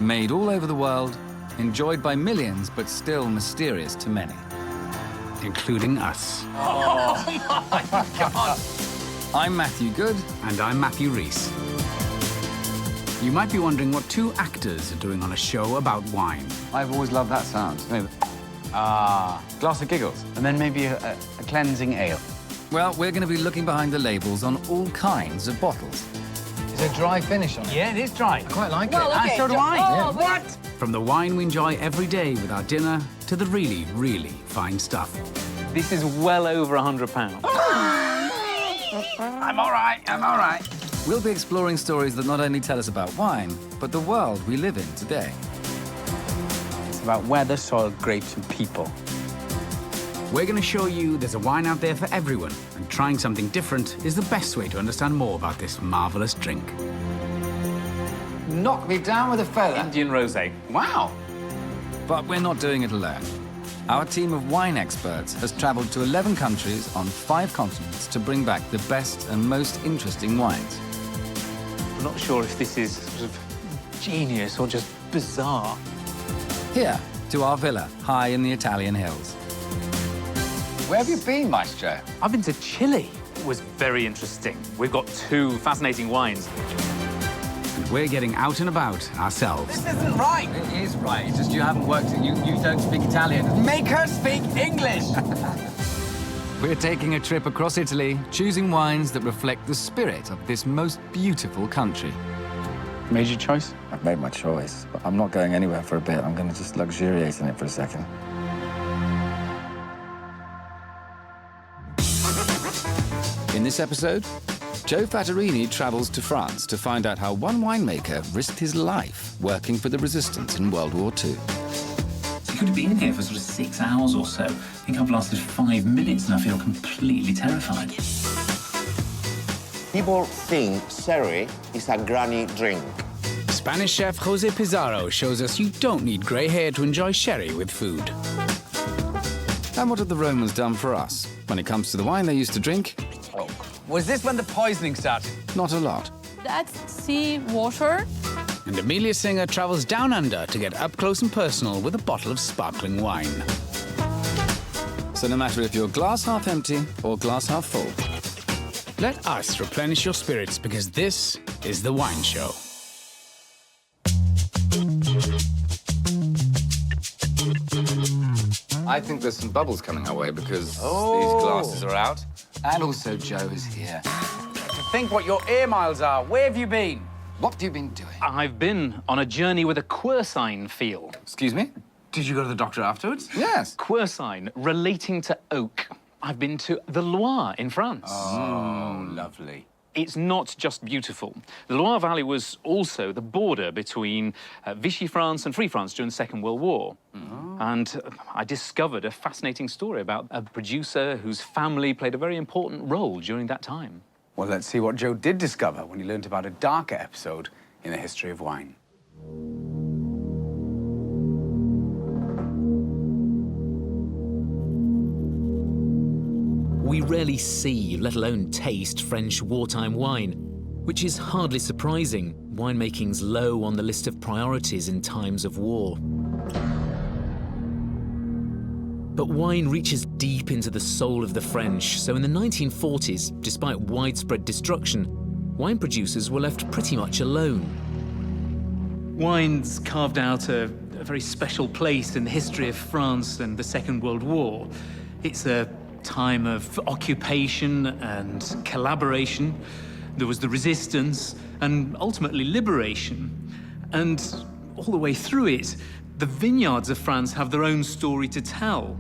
Made all over the world, enjoyed by millions, but still mysterious to many. Including us. Oh, my God. I'm Matthew Good. And I'm Matthew Rees. You might be wondering what two actors are doing on a show about wine. I've always loved that sound. Glass of giggles. And then maybe a cleansing ale. Well, we're going to be looking behind the labels on all kinds of bottles. Is a dry finish on it? Yeah, it is dry. I quite like Well, it. okay. So do I. Oh, What? From the wine we enjoy every day with our dinner to the really, really fine stuff. This is well over £100. I'm all right. We'll be exploring stories that not only tell us about wine, but the world we live in today. It's about weather, soil, grapes, and people. We're going to show you there's a wine out there for everyone, and trying something different is the best way to understand more about this marvelous drink. Knock me down with a feather. Indian rosé. Wow. But we're not doing it alone. Our team of wine experts has traveled to 11 countries on 5 continents to bring back the best and most interesting wines. I'm not sure if this is sort of genius or just bizarre. Here, to our villa, high in the Italian hills. Where have you been, Maestro? I've been to Chile. It was very interesting. We've got 2 fascinating wines. And we're getting out and about ourselves. This isn't right. It is right. It's just you haven't worked it. You don't speak Italian. Make her speak English. We're taking a trip across Italy, choosing wines that reflect the spirit of this most beautiful country. Made your choice? I've made my choice, but I'm not going anywhere for a bit. I'm going to just luxuriate in it for a second. In this episode, Joe Fattorini travels to France to find out how one winemaker risked his life working for the resistance in World War II. You could have been here for sort of 6 hours or so. I think I've lasted 5 minutes and I feel completely terrified. People think sherry is a granny drink. Spanish chef Jose Pizarro shows us you don't need grey hair to enjoy sherry with food. And what have the Romans done for us? When it comes to the wine they used to drink, Was this when the poisoning started? not a lot. That's sea water. And Amelia Singer travels down under to get up close and personal with a bottle of sparkling wine. So no matter if you're glass half empty or glass half full, Let us replenish your spirits because this is The Wine Show. I think there's some bubbles coming our way because these glasses are out. And also Joe is here. To think what your ear miles are. Where have you been? What have you been doing? I've been on a journey with a quercine feel. Excuse me? Did you go to the doctor afterwards? yes. Quercine relating to oak. I've been to the Loire in France. Oh, lovely. It's not just beautiful. The Loire Valley was also the border between Vichy France and Free France during the Second World War. And I discovered a fascinating story about a producer whose family played a very important role during that time. Well, let's see what Joe did discover when he learned about a darker episode in the history of wine. We rarely see, let alone taste, French wartime wine, which is hardly surprising. Winemaking's low on the list of priorities in times of war. But wine reaches deep into the soul of the French, so in the 1940s, despite widespread destruction, wine producers were left pretty much alone. Wine's carved out a very special place in the history of France and the Second World War. It's a time of occupation and collaboration. There was the resistance and ultimately liberation. And all the way through it, the vineyards of France have their own story to tell.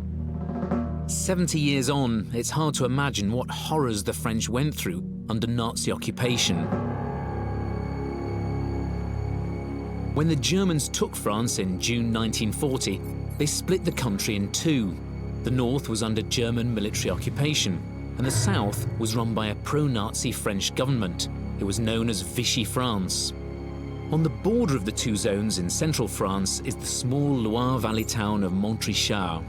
70 years on, it's hard to imagine what horrors the French went through under Nazi occupation. When the Germans took France in June 1940, they split the country in two. The north was under German military occupation, and the south was run by a pro-Nazi French government. It was known as Vichy France. On the border of the two zones in central France is the small Loire Valley town of Montrichard.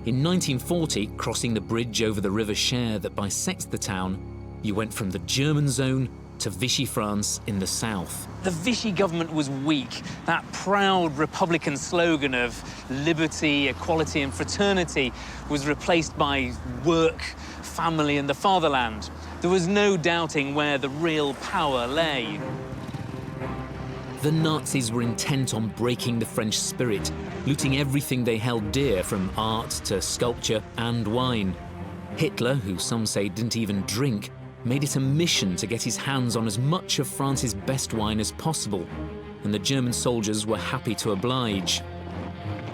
In 1940, crossing the bridge over the River Cher that bisects the town, you went from the German zone to Vichy France in the south. The Vichy government was weak. That proud Republican slogan of liberty, equality and fraternity was replaced by work, family and the fatherland. There was no doubting where the real power lay. The Nazis were intent on breaking the French spirit, looting everything they held dear, from art to sculpture and wine. Hitler, who some say didn't even drink, made it a mission to get his hands on as much of France's best wine as possible, and the German soldiers were happy to oblige.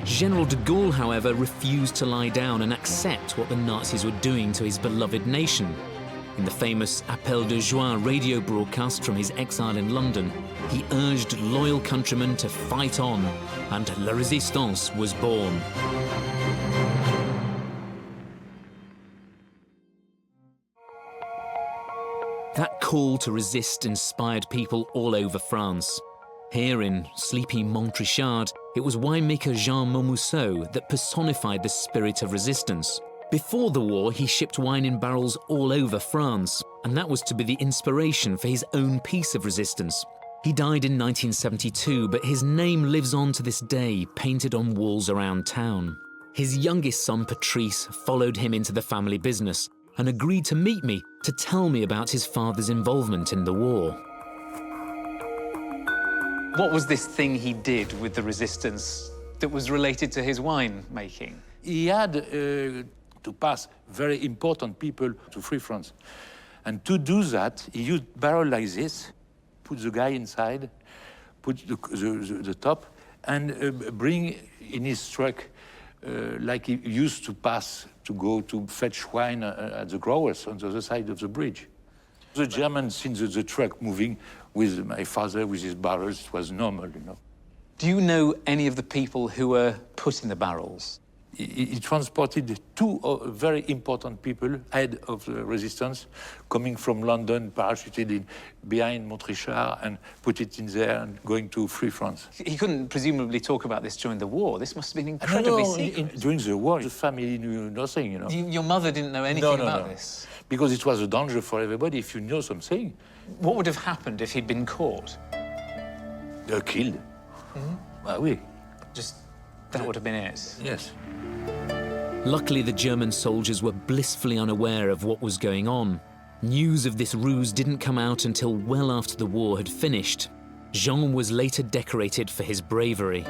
General de Gaulle, however, refused to lie down and accept what the Nazis were doing to his beloved nation. In the famous Appel de Juin radio broadcast from his exile in London, he urged loyal countrymen to fight on, and La Résistance was born. That call to resist inspired people all over France. Here in sleepy Montrichard, it was winemaker Jean Momusseau that personified the spirit of resistance. Before the war, he shipped wine in barrels all over France, and that was to be the inspiration for his own piece of resistance. He died in 1972, but his name lives on to this day, painted on walls around town. His youngest son, Patrice, followed him into the family business and agreed to meet me to tell me about his father's involvement in the war. What was this thing he did with the resistance that was related to his wine making? He had to pass very important people to free France. And to do that, he used barrel like this, put the guy inside, put the top, and bring in his truck like he used to pass to go to fetch wine at the growers on the other side of the bridge. The Germans seen the truck moving with my father, with his barrels. It was normal, you know. Do you know any of the people who were put in the barrels? He transported two very important people, head of the resistance, coming from London, parachuted behind Montrichard, and put it in there and going to free France. He couldn't presumably talk about this during the war. This must have been incredibly secret. During the war, the family knew nothing, you know. Your mother didn't know anything about this? Because it was a danger for everybody if you knew something. What would have happened if he'd been caught? They're killed. Oui. Just, that would have been it? Yes. Luckily, the German soldiers were blissfully unaware of what was going on. News of this ruse didn't come out until well after the war had finished. Jean was later decorated for his bravery.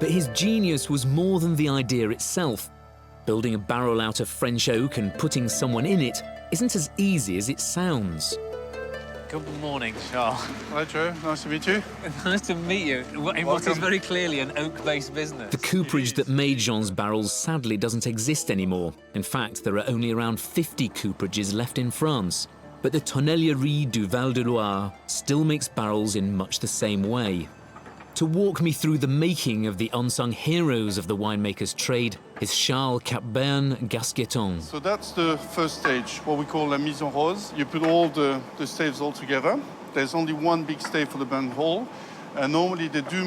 But his genius was more than the idea itself. Building a barrel out of French oak and putting someone in it isn't as easy as it sounds. Good morning, Charles. Hi, Joe. Nice to meet you. Nice to meet you. In what is very clearly an oak-based business. The cooperage that made Jean's barrels sadly doesn't exist anymore. In fact, there are only around 50 cooperages left in France. But the Tonnellerie du Val de Loire still makes barrels in much the same way. To walk me through the making of the unsung heroes of the winemaker's trade is Charles Capbern-Gasqueton. So that's the first stage, what we call la mise en rose. You put all the staves all together. There's only one big stave for the band hole. And normally they do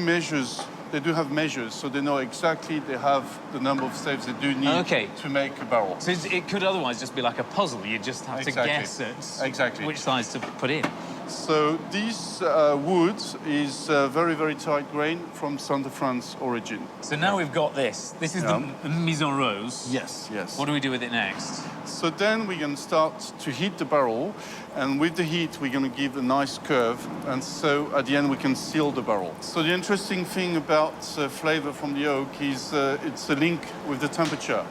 have measures, so they know exactly they have the number of staves they do need to make a barrel. So it could otherwise just be like a puzzle. You just have to guess at which size to put in. So this wood is very, very tight grain from Centre France origin. So now we've got this. This is the mise en rose. Yes, yes. What do we do with it next? So then we're going to start to heat the barrel, and with the heat we're going to give a nice curve, and so at the end we can seal the barrel. So the interesting thing about flavor from the oak is it's a link with the temperature.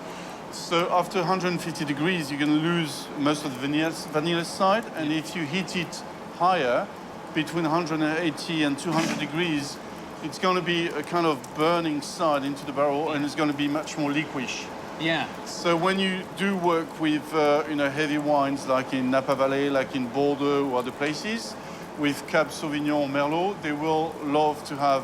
So after 150 degrees you're going to lose most of the vanilla side, and if you heat it higher, between 180 and 200 degrees, it's going to be a kind of burning side into the barrel, and it's going to be much more liquish. Yeah. So when you do work with heavy wines like in Napa Valley, like in Bordeaux or other places, with Cab Sauvignon or Merlot, they will love to have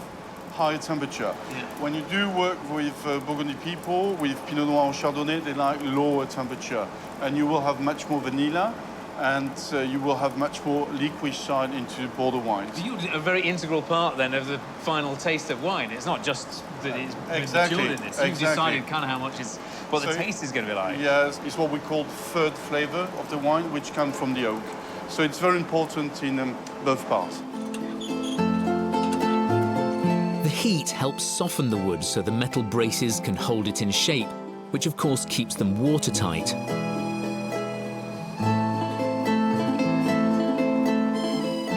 higher temperature. Yeah. When you do work with Burgundy people, with Pinot Noir or Chardonnay, they like lower temperature, and you will have much more vanilla and you will have much more liquid side into Bordeaux wines. You're a very integral part, then, of the final taste of wine. It's not just that it's matured in this. You've decided kind of how much it's... what the taste is going to be like. Yes, it's what we call third flavor of the wine, which comes from the oak. So it's very important in both parts. The heat helps soften the wood so the metal braces can hold it in shape, which of course keeps them watertight.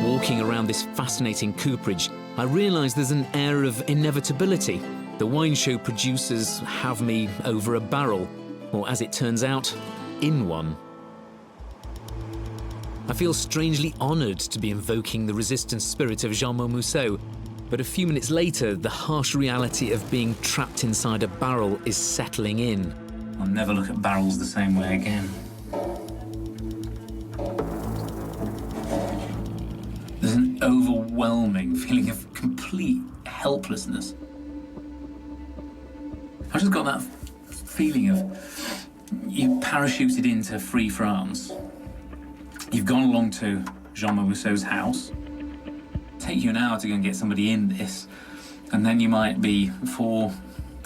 Walking around this fascinating cooperage, I realise there's an air of inevitability. The wine show producers have me over a barrel, or as it turns out, in one. I feel strangely honoured to be invoking the resistant spirit of Jean Mousseau, but a few minutes later, the harsh reality of being trapped inside a barrel is settling in. I'll never look at barrels the same way again. There's an overwhelming feeling of complete helplessness. I just got that feeling of you parachuted into free France. You've gone along to Jean Mousseau's house. Take you an hour to go and get somebody in this, and then you might be four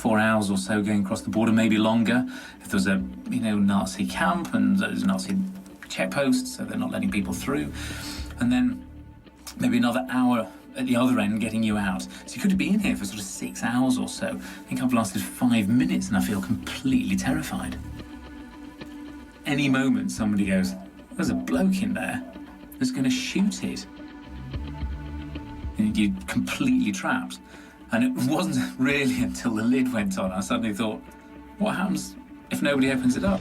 hours or so going across the border, maybe longer, if there's a Nazi camp and there's Nazi checkposts, so they're not letting people through, and then maybe another hour at the other end getting you out. So you could be in here for sort of 6 hours or so. I think I've lasted 5 minutes and I feel completely terrified. Any moment somebody goes, there's a bloke in there that's going to shoot it. And you're completely trapped. And it wasn't really until the lid went on I suddenly thought, what happens if nobody opens it up?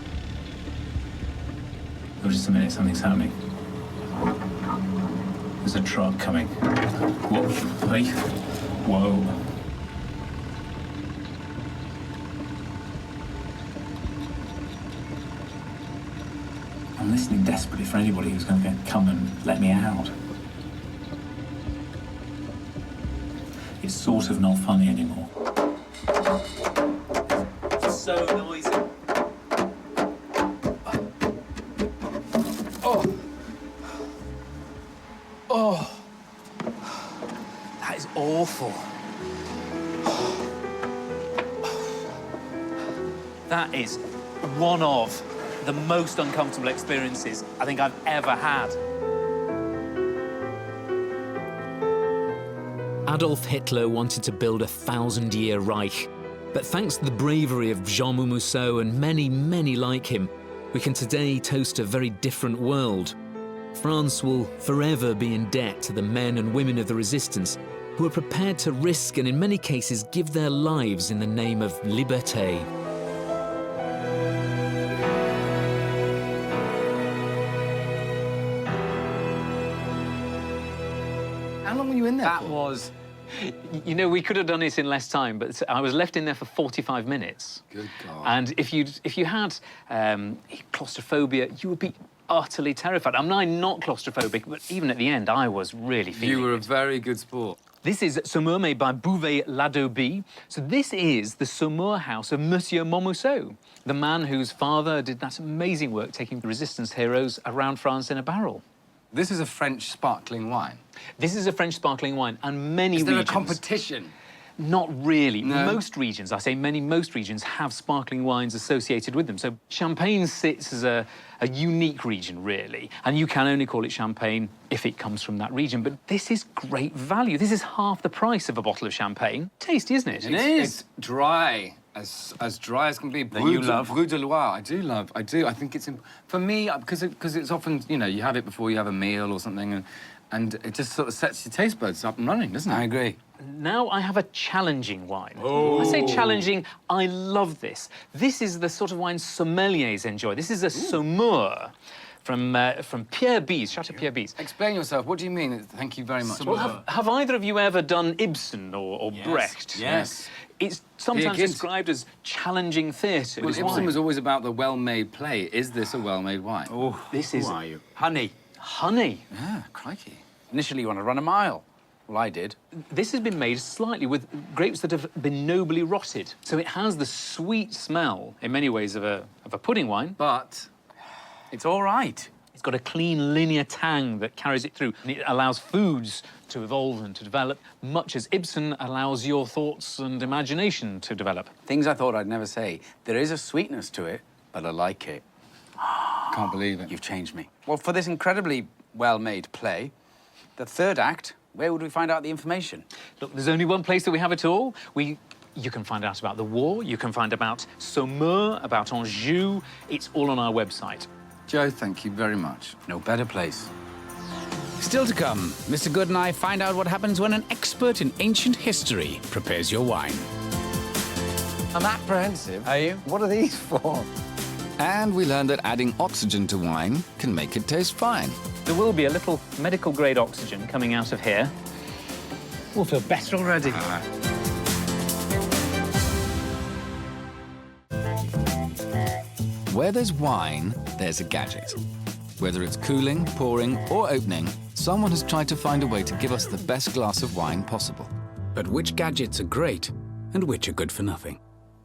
Oh, just a minute, something's happening. There's a truck coming. Whoa, hey, whoa. I'm listening desperately for anybody who's going to come and let me out. It's sort of not funny anymore. It's so noisy. Oh, that is awful. That is one of the most uncomfortable experiences I think I've ever had. Adolf Hitler wanted to build a 1,000-year Reich, but thanks to the bravery of Jean Mousseau and many, many like him, we can today toast a very different world. France will forever be in debt to the men and women of the resistance who are prepared to risk and in many cases give their lives in the name of liberté. How long were you in there That was... You know, we could have done this in less time, but I was left in there for 45 minutes. Good God. And if you had claustrophobia, you would be utterly terrified. I'm not claustrophobic, but even at the end, I was really feeling You were a it. very good sport. This is Saumur made by Bouvet-Ladobie. So this is the Saumur house of Monsieur Montmousseau, the man whose father did that amazing work taking the resistance heroes around France in a barrel. This is a French sparkling wine. This is a French sparkling wine, and many regions... Is there a competition? Not really. No. Most regions, most regions have sparkling wines associated with them. So Champagne sits as a unique region, really, and you can only call it Champagne if it comes from that region. But this is great value. This is half the price of a bottle of champagne. Tasty, isn't it? It's dry. As dry as can be. That you love. Brut de Loire, I do love. I do. I think it's for me because it's often you have it before you have a meal or something, and it just sort of sets your taste buds up and running, doesn't it? I agree. Now I have a challenging wine. Oh. I say challenging. I love this. This is the sort of wine sommeliers enjoy. This is a Saumur from Pierre Bise, Chateau Pierre Bise. Explain yourself. What do you mean? Thank you very much. Well, have either of you ever done Ibsen or Yes. Brecht? Yes. It's sometimes described as challenging theatre. Well, Ibsen was always about the well-made play. Is this a well-made wine? Oh, this is... Who are you? Honey. Honey. Yeah, crikey. Initially, you want to run a mile. Well, I did. This has been made slightly with grapes that have been nobly rotted. So it has the sweet smell, in many ways, of a pudding wine. But it's all right. It's got a clean, linear tang that carries it through, and it allows foods to evolve and to develop, much as Ibsen allows your thoughts and imagination to develop. Things I thought I'd never say. There is a sweetness to it, but I like it. Can't believe it. You've changed me. Well, for this incredibly well-made play, the third act, where would we find out the information? Look, there's only one place that we have it all. You can find out about the war, you can find about Saumur, about Anjou. It's all on our website. Joe, thank you very much. No better place. Still to come, Mr. Good and I find out what happens when an expert in ancient history prepares your wine. I'm apprehensive. Are you? What are these for? And we learned that adding oxygen to wine can make it taste fine. There will be a little medical-grade oxygen coming out of here. We'll feel better already. Where there's wine, there's a gadget. Whether it's cooling, pouring, or opening, someone has tried to find a way to give us the best glass of wine possible. But which gadgets are great and which are good for nothing?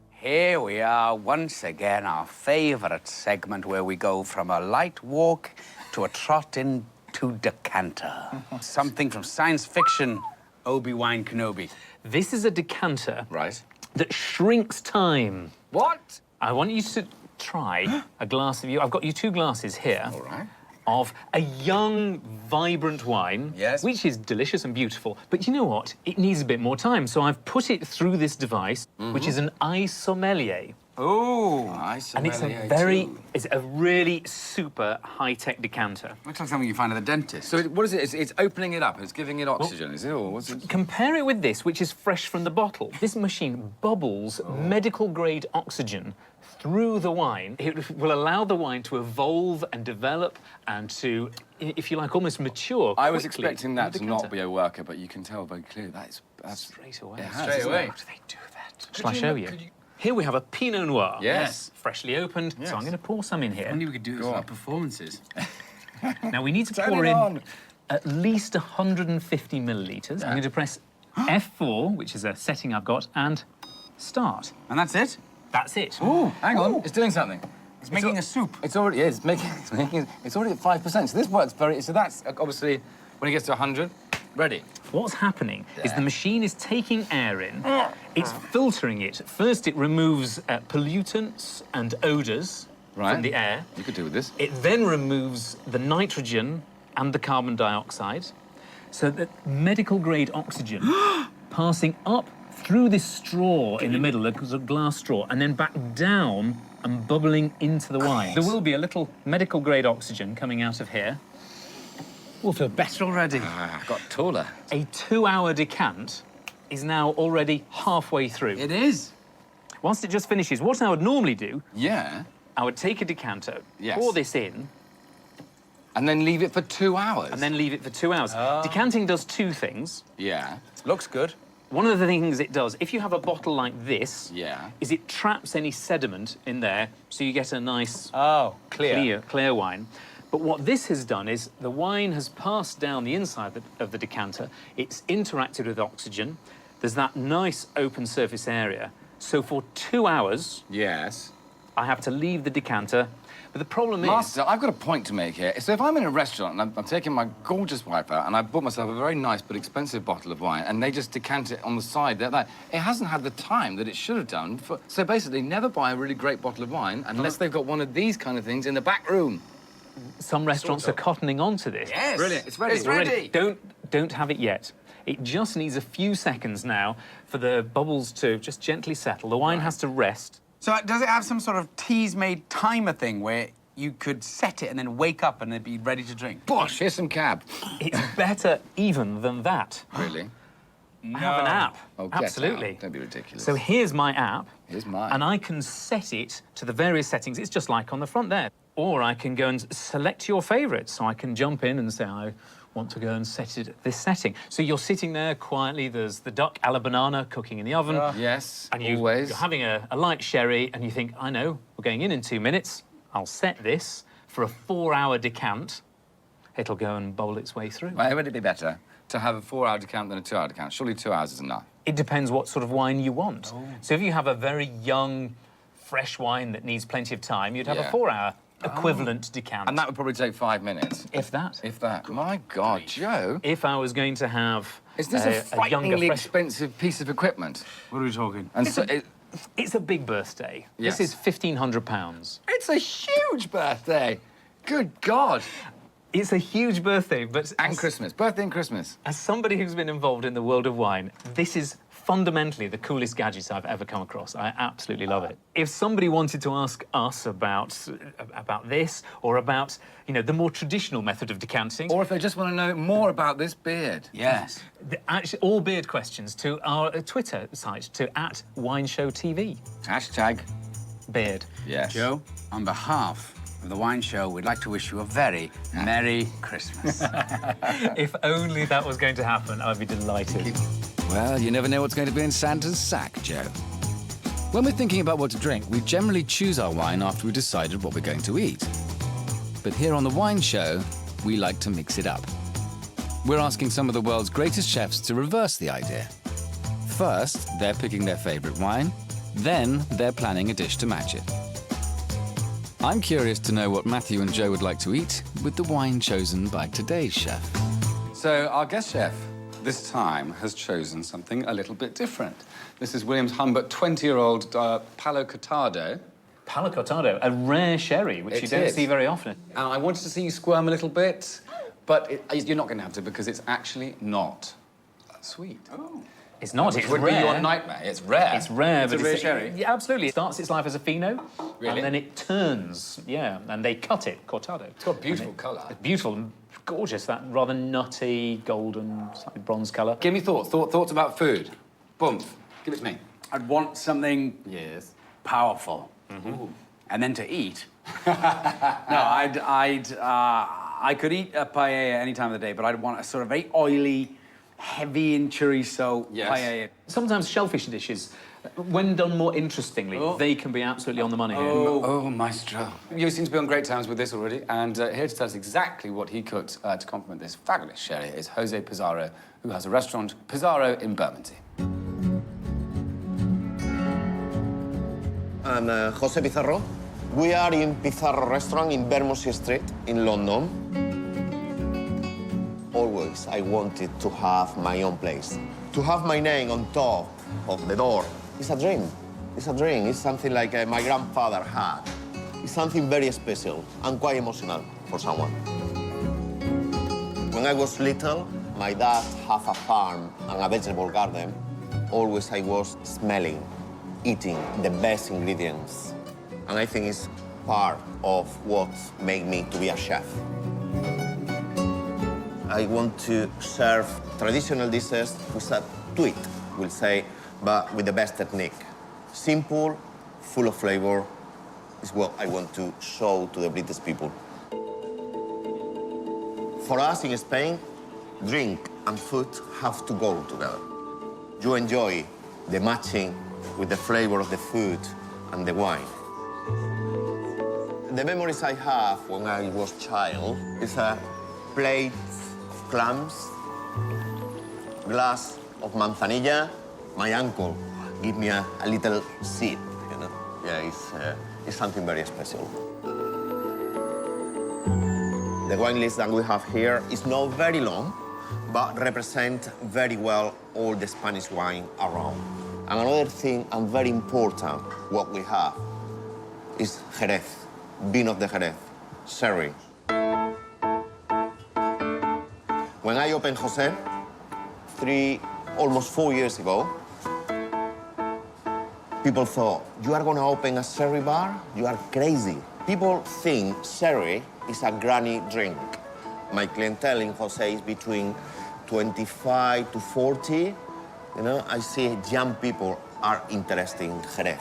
Here we are once again, our favourite segment where we go from a light walk to a trot into decanter. Something from science fiction, Obi-Wan Kenobi. This is a decanter Right. that shrinks time. What? I want you to try a glass of I've got you 2 glasses here. All right. Of a young, vibrant wine, yes, which is delicious and beautiful. But you know what? It needs a bit more time, so I've put it through this device, which is an isommelier. Oh, and it's a really super high-tech decanter. Looks like something you find at the dentist. So what is it? It's opening it up. It's giving it oxygen, is it? Or what's it? Compare it with this, which is fresh from the bottle. This machine bubbles medical-grade oxygen through the wine. It will allow the wine to evolve and develop and to, if you like, almost mature. I was quickly expecting that in the to not decanter. be a worker, but you can tell very clearly that's straight away. It has, Straight isn't away. it? How do they do that? Shall I show you? Here we have a Pinot Noir. Yes. Freshly opened. Yes. So I'm going to pour some in here. Only we could do this for our performances. Now we need to Turn pour it in on. at least 150 millilitres. I'm going to press F4, which is a setting I've got, and start. And that's it? That's it. Ooh, hang on. It's doing something. It's making a soup. It's already it's already at 5%. So this works very. So that's obviously when it gets to 100, ready. What's happening is the machine is taking air in. It's filtering it. First, it removes pollutants and odours from the air. You could do with this. It then removes the nitrogen and the carbon dioxide, so that medical-grade oxygen passing up through this straw in the middle, there's a glass straw, and then back down and bubbling into the wine. There will be a little medical-grade oxygen coming out of here. We'll feel better already. Got taller. A 2-hour decant is now already halfway through. It is. Once it just finishes, what I would normally do, Yeah. I would take a decanter, pour this in, and then leave it for 2 hours. and then leave it for 2 hours. Decanting does 2 things. Yeah. Looks good. One of the things it does, if you have a bottle like this, Yeah. is it traps any sediment in there, so you get a nice, clear wine. But what this has done is the wine has passed down the inside of the decanter. It's interacted with oxygen. There's that nice open surface area. So for 2 hours, Yes. I have to leave the decanter. But the problem Master, I've got a point to make here. So if I'm in a restaurant and I'm taking my gorgeous wife out and I bought myself a very nice but expensive bottle of wine and they just decant it on the side, it hasn't had the time that it should have done. So basically, never buy a really great bottle of wine unless they've got one of these kind of things in the back room. some restaurants are cottoning on to this. Yes. Brilliant. It's ready. It's ready. Don't have it yet. It just needs a few seconds now for the bubbles to just gently settle. The wine has to rest. So does it have some sort of teas-made timer thing where you could set it and then wake up and it'd be ready to drink? Bosh, here's some cab. It's better even than that. Really? I have an app. Oh, get Absolutely. out. Don't be ridiculous. So here's my app. Here's mine. And I can set it to the various settings. It's just like on the front there. Or I can go and select your favourites. So I can jump in and say, I want to go and set it at this setting. So you're sitting there quietly. There's the duck a la banana cooking in the oven. Yes, and always. You're having a light sherry, and you think, I know, we're going in 2 minutes. I'll set this for a 4-hour decant. It'll go and bowl its way through. Why would it be better to have a 4-hour decant than a 2-hour decant? Surely 2 hours is enough. It depends what sort of wine you want. So if you have a very young, fresh wine that needs plenty of time, you'd have a 4-hour equivalent decant. And that would probably take 5 minutes. If that. If that. My God, Joe. If I was going to have Is this a younger, frighteningly fresh... expensive piece of equipment? What are we talking? And It's a big birthday. Yes. This is £1,500. It's a huge birthday. Good God. It's a huge birthday, but... And Christmas. Birthday and Christmas. As somebody who's been involved in the world of wine, this is fundamentally the coolest gadgets I've ever come across. I absolutely love it. If somebody wanted to ask us about this, or about, you know, the more traditional method of decanting... Or if they just want to know more about this beard. Yes. Actually, all beard questions to our Twitter site, to @WineShowTV. Hashtag beard. Yes. Joe, on behalf of the Wine Show, we'd like to wish you a very Merry Christmas. If only that was going to happen, I'd be delighted. Well, you never know what's going to be in Santa's sack, Joe. When we're thinking about what to drink, we generally choose our wine after we've decided what we're going to eat. But here on The Wine Show, we like to mix it up. We're asking some of the world's greatest chefs to reverse the idea. First, they're picking their favorite wine. Then, they're planning a dish to match it. I'm curious to know what Matthew and Joe would like to eat with the wine chosen by today's chef. So our guest chef this time has chosen something a little bit different. This is Williams Humbert 20-year-old Palo Cortado. Palo Cortado, a rare sherry, which you don't see very often. And I wanted to see you squirm a little bit, but you're not going to have to because it's actually not sweet. Oh. It's not, Which it's would rare. be your nightmare. It's rare. It's rare, it's but a rare sherry. Yeah, absolutely. It starts its life as a Fino, Really? and then it turns, yeah, and they cut it, Cortado. It's got a beautiful colour. It's beautiful, gorgeous, that rather nutty, golden, slightly bronze colour. Give me thoughts about food. Boom. Give it to me. I'd want something powerful. And then to eat. No, I could eat a paella any time of the day, but I'd want a sort of very oily, heavy in chorizo paella. Sometimes shellfish dishes, when done more interestingly, they can be absolutely on the money here. Oh, maestro. You seem to be on great terms with this already, and here to tell us exactly what he cooked to complement this fabulous sherry is Jose Pizarro, who has a restaurant, Pizarro, in Bermondsey. I'm Jose Pizarro. We are in Pizarro restaurant in Bermondsey Street in London. Always I wanted to have my own place. To have my name on top of the door is a dream. It's a dream. It's something like my grandfather had. It's something very special and quite emotional for someone. When I was little, my dad had a farm and a vegetable garden. Always I was smelling, eating the best ingredients. And I think it's part of what made me to be a chef. I want to serve traditional dishes with a tweak, we'll say, but with the best technique. Simple, full of flavor, is what I want to show to the British people. For us in Spain, drink and food have to go together. You enjoy the matching with the flavor of the food and the wine. The memories I have when I was a child is a plate of clams, glass of manzanilla. My uncle gave me a little seed, you know. Yeah, it's something very special. The wine list that we have here is not very long, but represent very well all the Spanish wine around. And another thing, and very important, what we have is Jerez, vino de Jerez, sherry. When I opened Jose, almost 4 years ago, people thought, you are going to open a sherry bar? You are crazy. People think sherry is a granny drink. My clientele in Jose is between 25 to 40. You know, I see young people are interested in Jerez.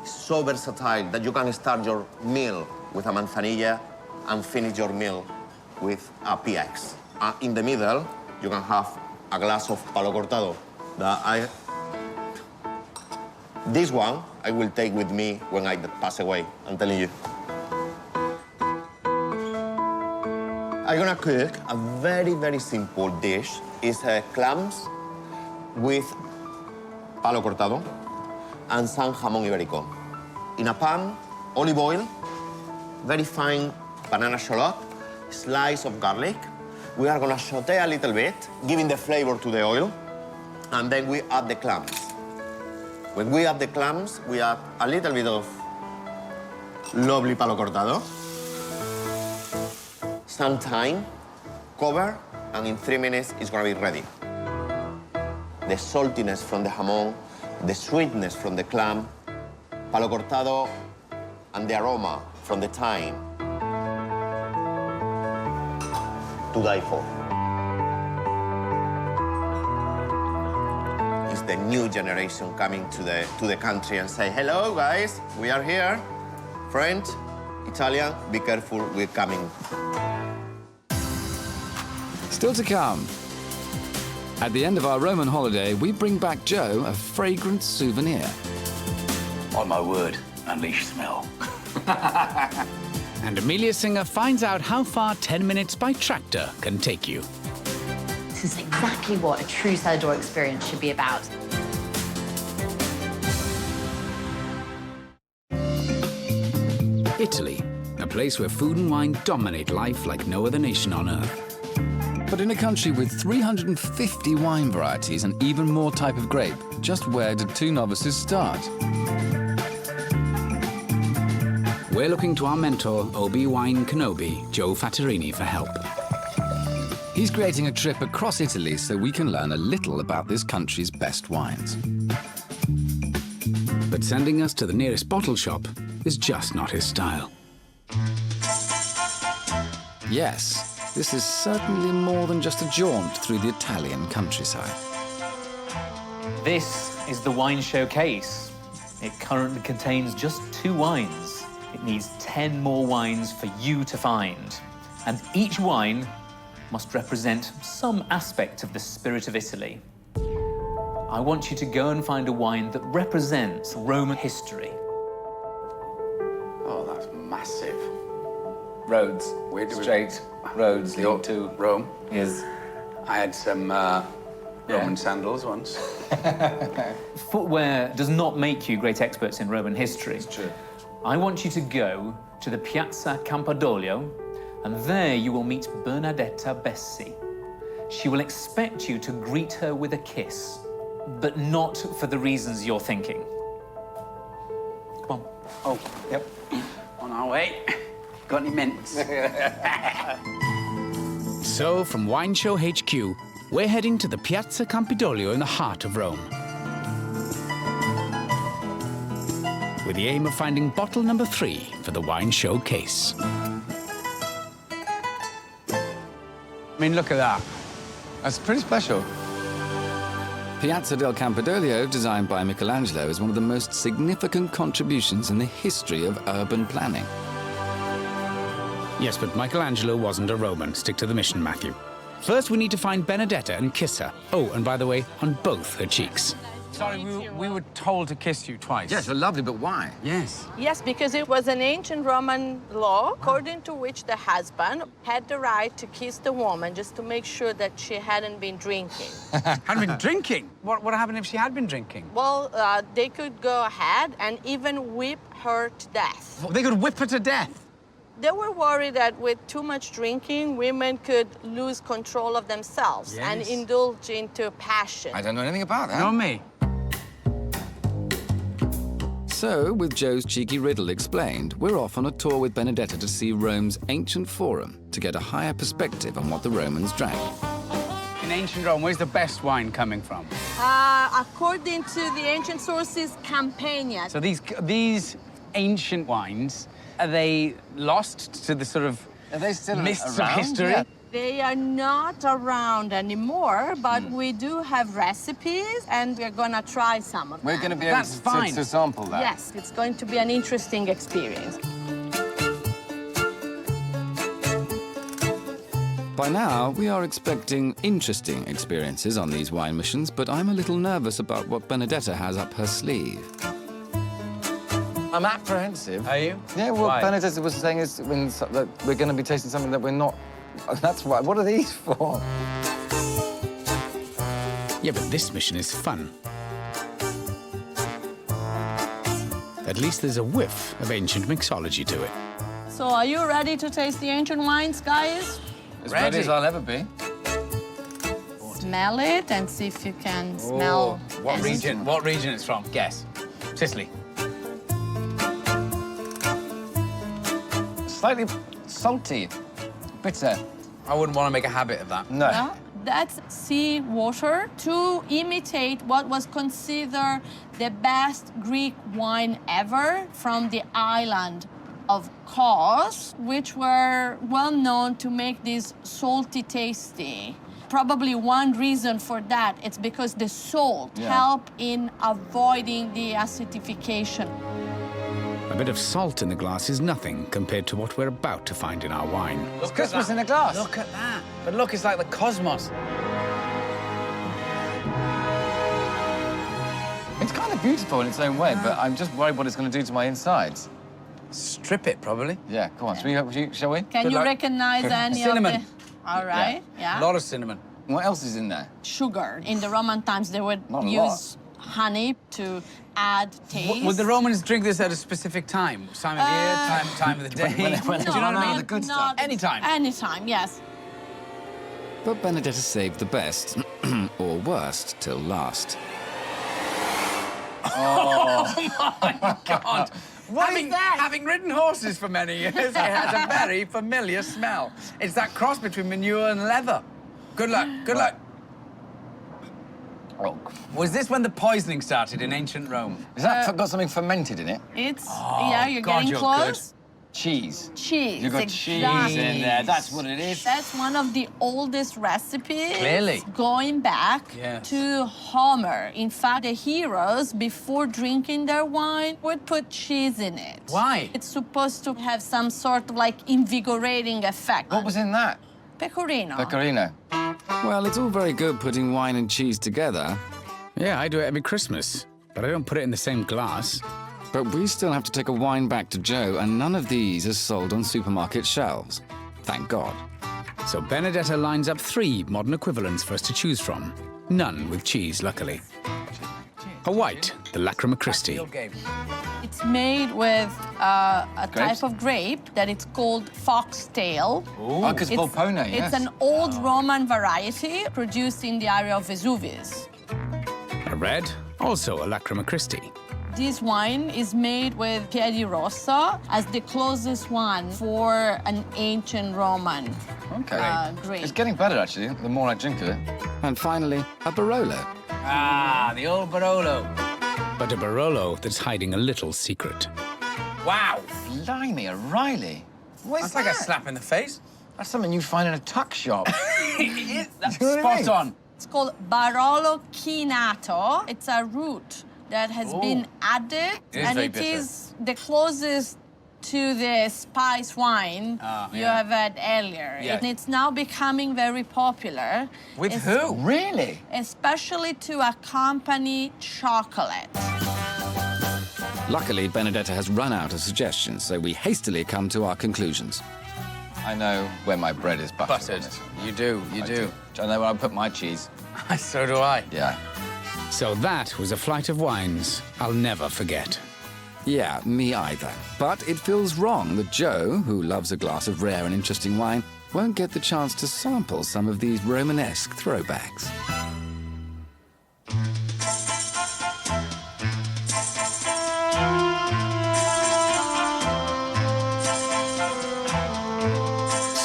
It's so versatile that you can start your meal with a manzanilla and finish your meal with a PX. In the middle, you can have a glass of Palo Cortado. This one I will take with me when I pass away, I'm telling you. I'm gonna cook a very, very simple dish. It's clams with Palo Cortado and some jamón ibérico. In a pan, olive oil, very fine banana shallot, slice of garlic. We are gonna saute a little bit, giving the flavor to the oil, and then we add the clams. When we add the clams, we add a little bit of lovely palo cortado, some thyme, cover, and in 3 minutes it's gonna be ready. The saltiness from the jamón, the sweetness from the clam, palo cortado, and the aroma from the thyme. To die for. It's the new generation coming to the country and say, hello, guys, we are here. French, Italian, be careful, we're coming. Still to come. At the end of our Roman holiday, we bring back Joe a fragrant souvenir. On my word, unleash smell. And Amelia Singer finds out how far 10 minutes by tractor can take you. This is exactly what a true cellar door experience should be about. Italy, a place where food and wine dominate life like no other nation on earth. But in a country with 350 wine varieties and even more type of grape, just where did two novices start? We're looking to our mentor, Obi-Wan Kenobi, Joe Fattorini, for help. He's creating a trip across Italy so we can learn a little about this country's best wines. But sending us to the nearest bottle shop is just not his style. Yes, this is certainly more than just a jaunt through the Italian countryside. This is the wine showcase. It currently contains just 2 wines. It needs 10 more wines for you to find. And each wine must represent some aspect of the spirit of Italy. I want you to go and find a wine that represents Roman history. Oh, that's massive. Roads. Straight roads lead to Rome. Yes. I had some Roman sandals once. Footwear does not make you great experts in Roman history. It's true. I want you to go to the Piazza Campidoglio, and there you will meet Bernadetta Bessi. She will expect you to greet her with a kiss, but not for the reasons you're thinking. Come on. Oh, yep. On our way. Got any mints? So, from Wine Show HQ, we're heading to the Piazza Campidoglio in the heart of Rome, with the aim of finding bottle number 3 for the Wine Show case. I mean, look at that. That's pretty special. Piazza del Campidoglio, designed by Michelangelo, is one of the most significant contributions in the history of urban planning. Yes, but Michelangelo wasn't a Roman. Stick to the mission, Matthew. First, we need to find Benedetta and kiss her. Oh, and by the way, on both her cheeks. Sorry, we were told to kiss you twice. Yes, lovely, but why? Yes. Yes, because it was an ancient Roman law according to which the husband had the right to kiss the woman just to make sure that she hadn't been drinking. Hadn't been drinking? What happened if she had been drinking? Well, they could go ahead and even whip her to death. They could whip her to death? They were worried that with too much drinking, women could lose control of themselves and indulge into passion. I don't know anything about that. Not me. So, with Joe's cheeky riddle explained, we're off on a tour with Benedetta to see Rome's ancient forum to get a higher perspective on what the Romans drank. In ancient Rome, where's the best wine coming from? According to the ancient sources, Campania. So these ancient wines, are they lost to the sort of mists of history? Yeah. They are not around anymore, but we do have recipes, and we're gonna try some of them. We're gonna be able to sample that. Yes, it's going to be an interesting experience. By now, we are expecting interesting experiences on these wine missions, but I'm a little nervous about what Benedetta has up her sleeve. I'm apprehensive. Are you? Yeah, well, Why? Benedetta was saying is that we're going to be tasting something that we're not. That's why. What are these for? Yeah, but this mission is fun. At least there's a whiff of ancient mixology to it. So are you ready to taste the ancient wines, guys? As ready as I'll ever be. Smell it and see if you can smell. What region? What region it's from? Guess. Sicily. Slightly salty, bitter. I wouldn't want to make a habit of that. No. No, that's sea water to imitate what was considered the best Greek wine ever from the island of Kos, which were well known to make this salty tasty. Probably one reason for that, it's because the salt help in avoiding the acidification. A bit of salt in the glass is nothing compared to what we're about to find in our wine. It's Christmas in a glass. Look at that. But look, it's like the cosmos. It's kind of beautiful in its own way, but I'm just worried what it's going to do to my insides. Strip it, probably. Yeah, come on. Shall we? Can you recognize any cinnamon. of the... All right, yeah. A lot of cinnamon. What else is in there? Sugar. In the Roman times, they would use honey to add taste. Would the Romans drink this at a specific time? Time of year, time of the day? No, Do you know what I mean? the good stuff. Anytime. Anytime, yes. But Benedetta saved the best, or worst, till last. Oh my God. What is that? Having ridden horses for many years, it has a very familiar smell. It's that cross between manure and leather. Good luck, good luck. Oh. Was this when the poisoning started in ancient Rome? Has that got something fermented in it? It's, yeah, you're getting close. Cheese. Cheese. You've got cheese in there. That's what it is. That's one of the oldest recipes. Clearly. Going back Yes. to Homer. In fact, the heroes, before drinking their wine, would put cheese in it. Why? It's supposed to have some sort of like invigorating effect. What was in that? Pecorino. Pecorino. Well, it's all very good putting wine and cheese together. Yeah, I do it every Christmas, but I don't put it in the same glass. But we still have to take a wine back to Joe, and none of these are sold on supermarket shelves. Thank God. So Benedetta lines up 3 modern equivalents for us to choose from. None with cheese, luckily. A white, the Lacrima Christi. It's made with a Grapes? type of grape that it's called foxtail. Oh, because Volpone, yes. It's an old Roman variety produced in the area of Vesuvius. A red, also a Lacrima Christi. This wine is made with Piedi Rosso as the closest one for an ancient Roman grape. It's getting better, actually, the more I drink of it. And finally, a Barolo. Ah, the old Barolo. But a Barolo that's hiding a little secret. Wow! Blimey, O'Reilly. What is That's like a that? slap in the face. That's something you'd find in a tuck shop. That's Do you know what I spot mean? on. It's called Barolo Chinato. It's a root that has been added, It is and very it bitter. is the closest to the spice wine you have had earlier. Yeah. And it's now becoming very popular. With who? Really? Especially to accompany chocolate. Luckily, Benedetta has run out of suggestions, so we hastily come to our conclusions. I know where my bread is buttered. Buttered. on it. You do, you do. I know where I put my cheese. So do I. Yeah. So that was a flight of wines I'll never forget. Yeah, me either. But it feels wrong that Joe, who loves a glass of rare and interesting wine, won't get the chance to sample some of these Romanesque throwbacks.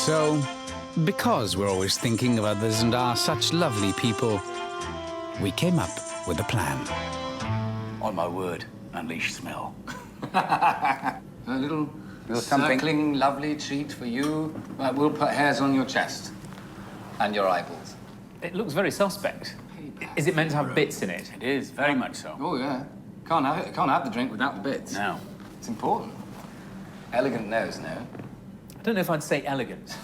So, because we're always thinking of others and are such lovely people, we came up with a plan. On my word, unleash smell. A little something. circling, lovely treat for you. Right, we'll put hairs on your chest and your eyeballs. It looks very suspect. Is it meant to have bits in it? It is, very much so. Oh, yeah. Can't have it. Can't have the drink without the bits. No. It's important. Elegant nose, no? I don't know if I'd say elegant.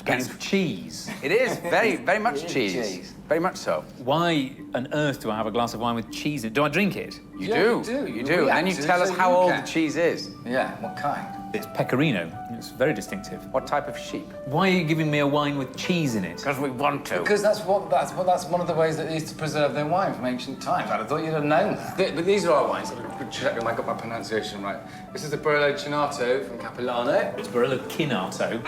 It's cheese. It is, very, very much It is cheese. cheese. Very much so. Why on earth do I have a glass of wine with cheese in it? Do I drink it? You Yeah, do. you do. You You do. And react you to it tell us so how you old can. the cheese is. Yeah, what kind? It's pecorino. It's very distinctive. What type of sheep? Why are you giving me a wine with cheese in it? Because we want to. Because that's one of the ways that they used to preserve their wine from ancient times. I thought you'd have known that. But these are our wines. I'm checking I got my pronunciation right. This is the Barolo Cinato from Capilano. It's Barolo Cinato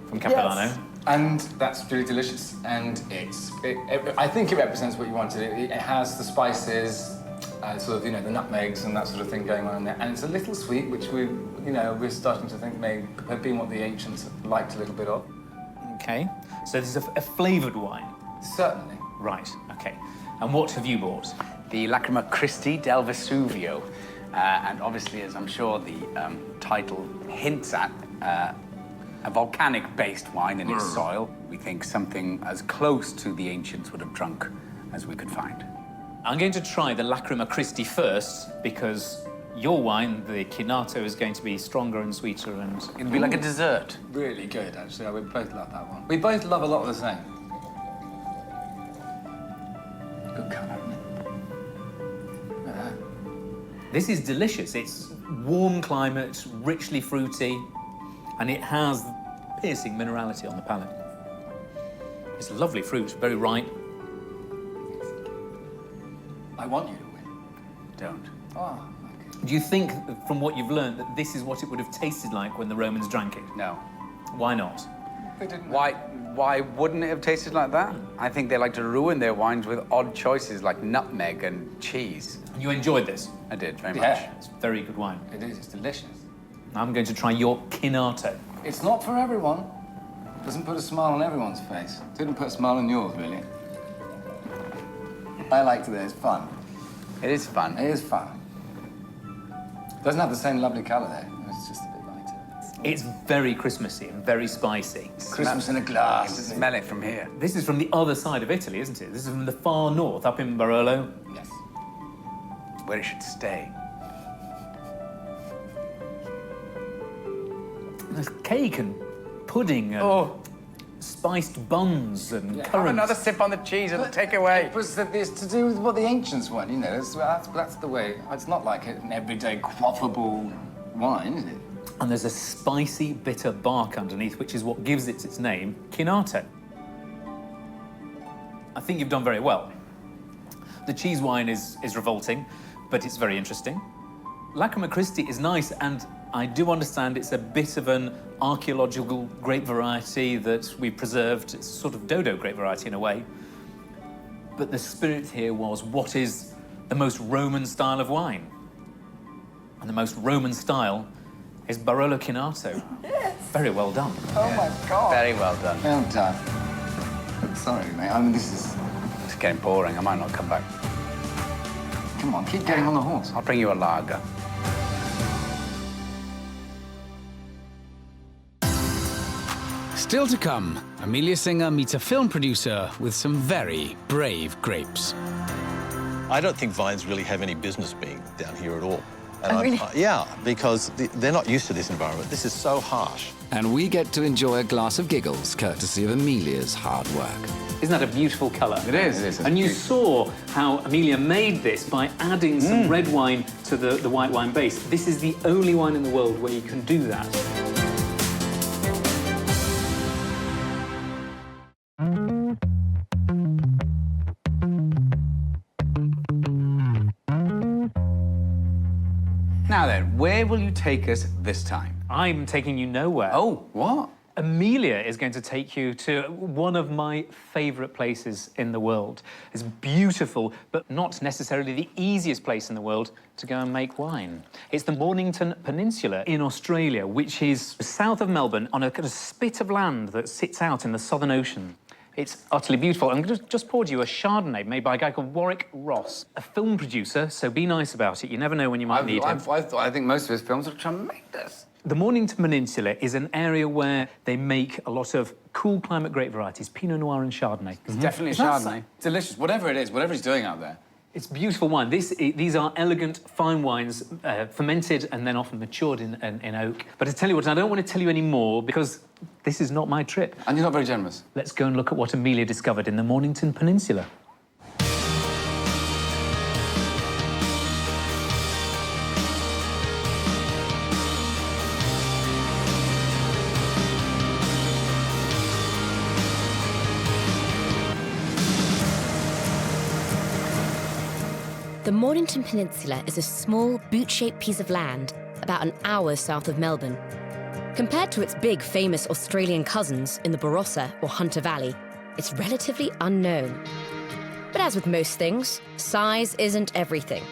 from Capilano. Yes. And that's really delicious. And I think it represents what you wanted. It has the spices, sort of, you know, the nutmegs and that sort of thing going on in there. And it's a little sweet, which we're starting to think may have been what the ancients liked a little bit of. Okay. So this is a flavoured wine? Certainly. Right, okay. And what have you bought? The Lacrima Christi del Vesuvio. And obviously, as I'm sure the title hints at, a volcanic-based wine in its soil. We think something as close to the ancients would have drunk as we could find. I'm going to try the Lacrima Christi first, because your wine, the Cinato, is going to be stronger and sweeter and... It'll be like a dessert. Really good, actually. We both love that one. We both love a lot of the same. Good colour, isn't it? Look at that. This is delicious. It's warm climate, richly fruity, and it has piercing minerality on the palate. It's lovely fruit, very ripe. I want you to win. Don't. Oh, okay. Do you think, from what you've learned, that this is what it would have tasted like when the Romans drank it? No. Why not? They didn't. Why wouldn't it have tasted like that? I think they like to ruin their wines with odd choices like nutmeg and cheese. You enjoyed this? I did, very much. Yeah, it's very good wine. It is, it's delicious. I'm going to try your Cinato. It's not for everyone. Doesn't put a smile on everyone's face. Didn't put a smile on yours, really. I liked it. It's fun. It is fun. It is fun. Doesn't have the same lovely colour there. It's just a bit lighter. It's very Christmassy and very spicy. Christmas in a glass. You can smell it from here. This is from the other side of Italy, isn't it? This is from the far north, up in Barolo. Yes. Where it should stay. There's cake and pudding and spiced buns and currants. Have another sip on the cheese, it'll take away. It's to do with what the ancients want, you know. That's the way. It's not like an everyday quaffable wine, is it? And there's a spicy, bitter bark underneath, which is what gives it its name, Cinato. I think you've done very well. The cheese wine is revolting, but it's very interesting. Lacrima Christi is nice, and I do understand it's a bit of an archaeological grape variety that we preserved. It's a sort of dodo grape variety in a way. But the spirit here was what is the most Roman style of wine. And the most Roman style is Barolo Cinato. Yes. Very well done. Oh my God. Very well done. Well done. I'm sorry, mate. I mean, this is... It's getting boring. I might not come back. Come on, keep getting on the horse. I'll bring you a lager. Still to come, Amelia Singer meets a film producer with some very brave grapes. I don't think vines really have any business being down here at all. And Oh, really? Yeah, because they're not used to this environment. This is so harsh. And we get to enjoy a glass of giggles, courtesy of Amelia's hard work. Isn't that a beautiful colour? It is, it is. And you saw how Amelia made this by adding some red wine to the white wine base. This is the only wine in the world where you can do that. Now then, where will you take us this time? I'm taking you nowhere. Oh, what? Amelia is going to take you to one of my favourite places in the world. It's beautiful, but not necessarily the easiest place in the world to go and make wine. It's the Mornington Peninsula in Australia, which is south of Melbourne on a kind of spit of land that sits out in the Southern Ocean. It's utterly beautiful. I'm going to just pour you a Chardonnay made by a guy called Warwick Ross, a film producer, so be nice about it. You never know when you might need him. I think most of his films are tremendous. The Mornington Peninsula is an area where they make a lot of cool climate grape varieties, Pinot Noir and Chardonnay. It's definitely a Chardonnay. Delicious, whatever it is, whatever he's doing out there. It's beautiful wine. These are elegant, fine wines, fermented and then often matured in oak. But to tell you what, I don't want to tell you any more because this is not my trip. And you're not very generous. Let's go and look at what Amelia discovered in the Mornington Peninsula. The Mornington Peninsula is a small, boot-shaped piece of land about an hour south of Melbourne. Compared to its big, famous Australian cousins in the Barossa or Hunter Valley, it's relatively unknown. But as with most things, size isn't everything.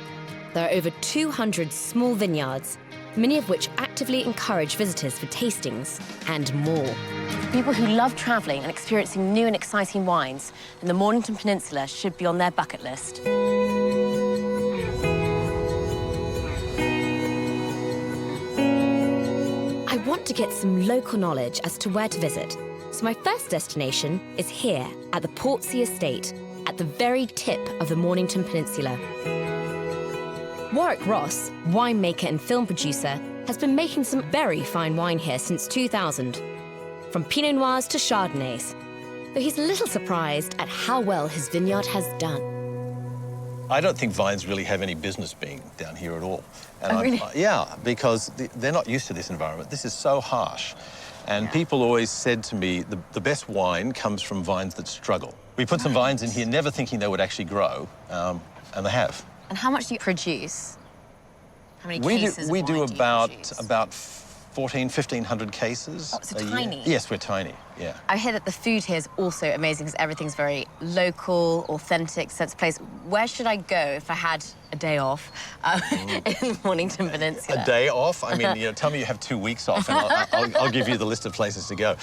There are over 200 small vineyards, many of which actively encourage visitors for tastings and more. For people who love travelling and experiencing new and exciting wines, then the Mornington Peninsula should be on their bucket list. I want to get some local knowledge as to where to visit, so my first destination is here at the Portsea Estate, at the very tip of the Mornington Peninsula. Warwick Ross, winemaker and film producer, has been making some very fine wine here since 2000, from Pinot Noirs to Chardonnays, though he's a little surprised at how well his vineyard has done. I don't think vines really have any business being down here at all. And Oh, really? Yeah, because they're not used to this environment. This is so harsh. And people always said to me, the best wine comes from vines that struggle. We put some vines in here, never thinking they would actually grow, and they have. And how much do you produce? How many We cases do, we of do wine about 1,500 cases. Oh, so a year. tiny. Yes, we're tiny, yeah. I hear that the food here is also amazing because everything's very local, authentic, sense of place. Where should I go if I had a day off in Mornington Peninsula? A day off? I mean, tell me you have 2 weeks off and I'll give you the list of places to go.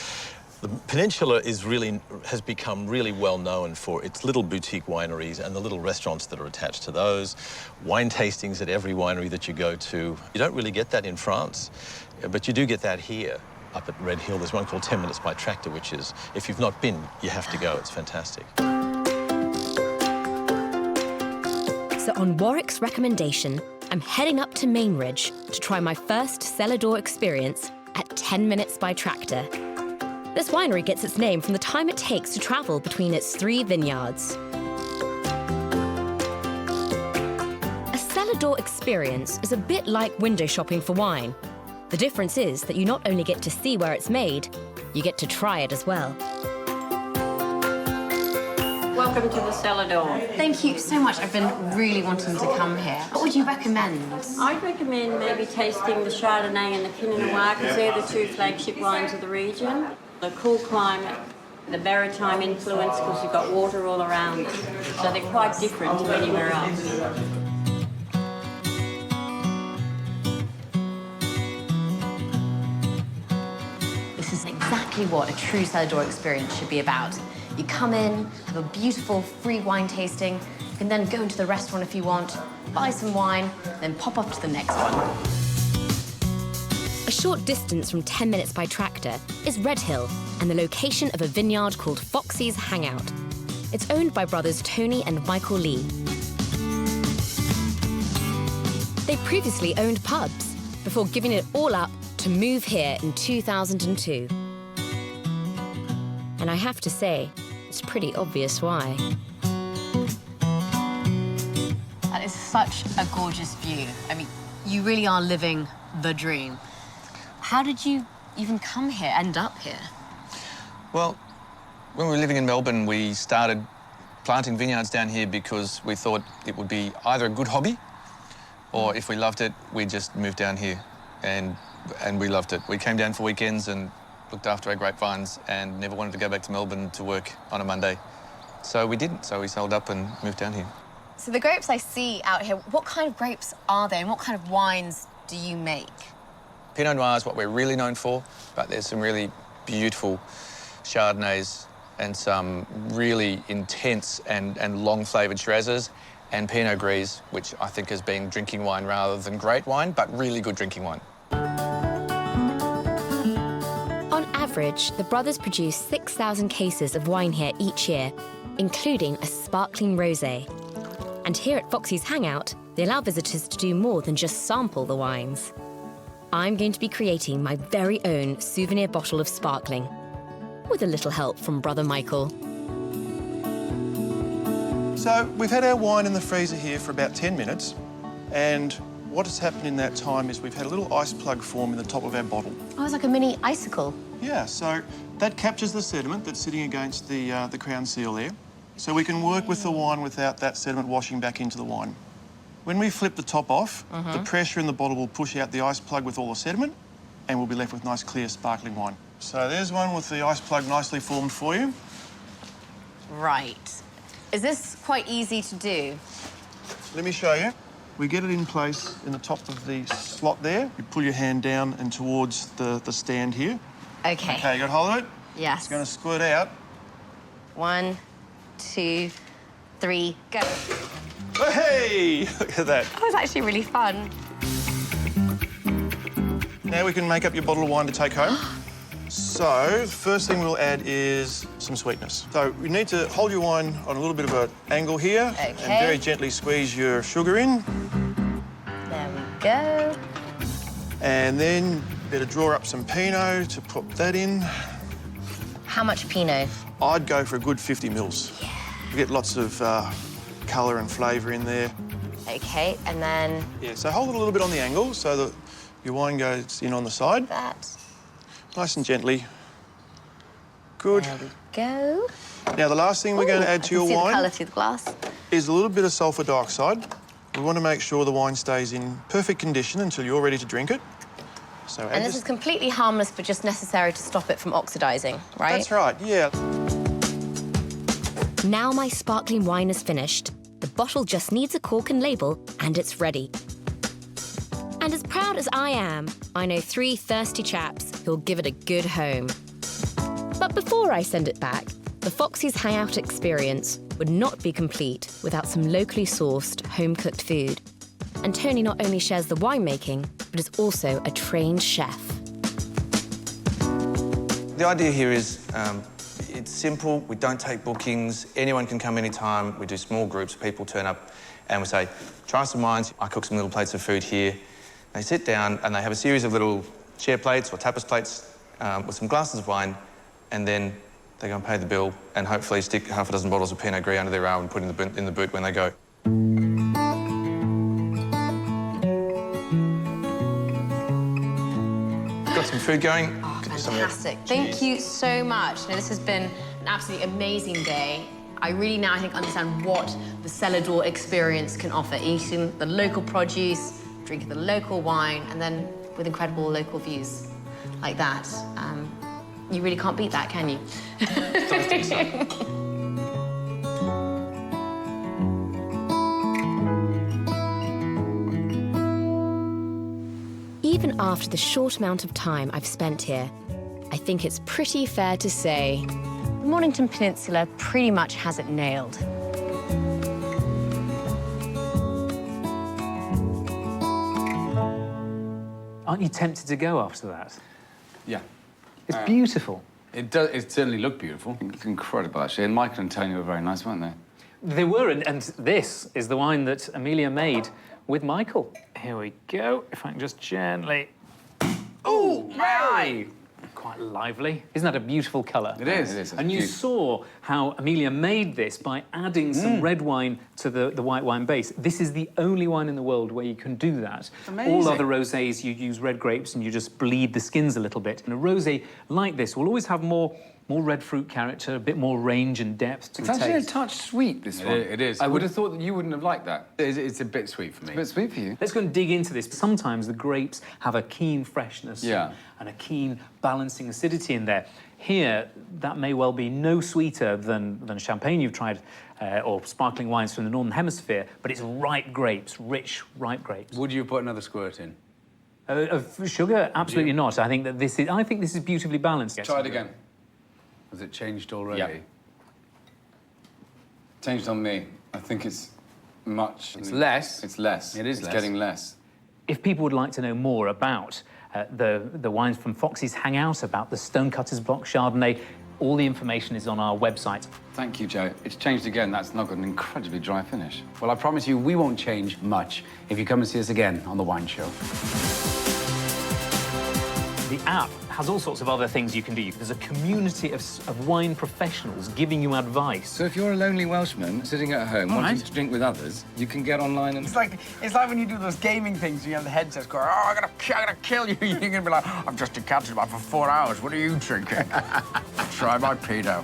The Peninsula has become really well known for its little boutique wineries and the little restaurants that are attached to those, wine tastings at every winery that you go to. You don't really get that in France, but you do get that here. Up at Red Hill, there's one called 10 Minutes by Tractor, which is, if you've not been, you have to go. It's fantastic. So on Warwick's recommendation, I'm heading up to Mainridge to try my first cellar door experience at 10 Minutes by Tractor. This winery gets its name from the time it takes to travel between its 3 vineyards. A cellar door experience is a bit like window shopping for wine. The difference is that you not only get to see where it's made, you get to try it as well. Welcome to the cellar door. Thank you so much. I've been really wanting to come here. What would you recommend? I'd recommend maybe tasting the Chardonnay and the Pinot Noir because they're the 2 flagship wines of the region. The cool climate, the maritime influence because you've got water all around it. So they're quite different to anywhere else. This is exactly what a true cellar door experience should be about. You come in, have a beautiful free wine tasting, you can then go into the restaurant if you want, buy some wine, then pop off to the next one. A short distance from 10 Minutes by Tractor is Red Hill and the location of a vineyard called Foxy's Hangout. It's owned by brothers Tony and Michael Lee. They previously owned pubs before giving it all up to move here in 2002. And I have to say, it's pretty obvious why. That is such a gorgeous view. I mean, you really are living the dream. How did you even come here, end up here? Well, when we were living in Melbourne, we started planting vineyards down here because we thought it would be either a good hobby or if we loved it, we'd just move down here. And we loved it. We came down for weekends and looked after our grapevines and never wanted to go back to Melbourne to work on a Monday. So we didn't, so we sold up and moved down here. So the grapes I see out here, what kind of grapes are they and what kind of wines do you make? Pinot Noir is what we're really known for, but there's some really beautiful Chardonnays and some really intense and long-flavoured Shirazes and Pinot Gris, which I think has been drinking wine rather than great wine, but really good drinking wine. On average, the brothers produce 6,000 cases of wine here each year, including a sparkling rosé. And here at Foxy's Hangout, they allow visitors to do more than just sample the wines. I'm going to be creating my very own souvenir bottle of sparkling, with a little help from Brother Michael. So we've had our wine in the freezer here for about 10 minutes, and what has happened in that time is we've had a little ice plug form in the top of our bottle. Oh, it's like a mini icicle. Yeah, so that captures the sediment that's sitting against the crown seal there. So we can work with the wine without that sediment washing back into the wine. When we flip the top off, Mm-hmm. the pressure in the bottle will push out the ice plug with all the sediment, and we'll be left with nice, clear, sparkling wine. So there's one with the ice plug nicely formed for you. Right. Is this quite easy to do? Let me show you. We get it in place in the top of the slot there. You pull your hand down and towards the stand here. Okay. Okay, you got hold of it? Yes. It's going to squirt out. 1, 2, 3, go. Hey! Look at that. That was actually really fun. Now we can make up your bottle of wine to take home. So, the first thing we'll add is some sweetness. So, you need to hold your wine on a little bit of an angle here and very gently squeeze your sugar in. There we go. And then better draw up some Pinot to put that in. How much Pinot? I'd go for a good 50 mils. Yeah. You get lots of colour and flavour in there. Okay, and then... Yeah, so hold it a little bit on the angle so that your wine goes in on the side. That. Nice and gently. Good. There we go. Now, the last thing we're going to add to your I can see wine the colour through the glass. is a little bit of sulphur dioxide. We want to make sure the wine stays in perfect condition until you're ready to drink it. So And this is completely harmless, but just necessary to stop it from oxidising, right? That's right, yeah. Now my sparkling wine is finished. The bottle just needs a cork and label, and it's ready. And as proud as I am, I know 3 thirsty chaps who'll give it a good home. But before I send it back, the Foxy's Hangout experience would not be complete without some locally sourced, home-cooked food. And Tony not only shares the winemaking, but is also a trained chef. The idea here is it's simple. We don't take bookings. Anyone can come anytime. We do small groups. People turn up and we say, try some wines. I cook some little plates of food here. They sit down and they have a series of little share plates or tapas plates with some glasses of wine, and then they go and pay the bill and hopefully stick half a dozen bottles of Pinot Gris under their arm and put it in the boot when they go. Got some food going. Oh, fantastic. Thank you so much. Now, this has been an absolutely amazing day. I really now, I think, understand what the cellar door experience can offer. Eating the local produce, drinking the local wine, and then with incredible local views like that. You really can't beat that, can you? Don't think so. Even after the short amount of time I've spent here, I think it's pretty fair to say the Mornington Peninsula pretty much has it nailed. Aren't you tempted to go after that? Yeah. It's beautiful. It does. It certainly looked beautiful. It's incredible, actually. And Michael and Tony were very nice, weren't they? They were, and this is the wine that Amelia made with Michael. Here we go. If I can just gently... Oh, my eye! Quite lively. Isn't that a beautiful colour? It is. It is. And you saw how Amelia made this by adding some red wine to the white wine base. This is the only wine in the world where you can do that. Amazing. All other rosés, you use red grapes and you just bleed the skins a little bit. And a rosé like this will always have more red fruit character, a bit more range and depth to the taste. It's actually a touch sweet, this one. It is. I would have thought that you wouldn't have liked that. It's a bit sweet for me. It's a bit sweet for you. Let's go and dig into this. Sometimes the grapes have a keen freshness and a keen balancing acidity in there. Here, that may well be no sweeter than champagne you've tried or sparkling wines from the Northern Hemisphere, but it's ripe grapes, rich, ripe grapes. Would you put another squirt in? Of sugar? Absolutely not. I think that this is beautifully balanced. Try it again. Has it changed already? Yeah. Changed on me. I think it's much... It's less. It's less. It is It's less. getting less. If people would like to know more about the wines from Foxy's Hangout, about the Stonecutter's Block Chardonnay, all the information is on our website. Thank you, Joe. It's changed again. That's not got an incredibly dry finish. Well, I promise you, we won't change much if you come and see us again on The Wine Show. The app has all sorts of other things you can do. There's a community of wine professionals giving you advice. So if you're a lonely Welshman sitting at home wanting to drink with others, you can get online and... It's like when you do those gaming things, you have the headsets going, oh, I'm gonna kill you. You're gonna be like, I've just decanted about for 4 hours. What are you drinking? Try my Pinot.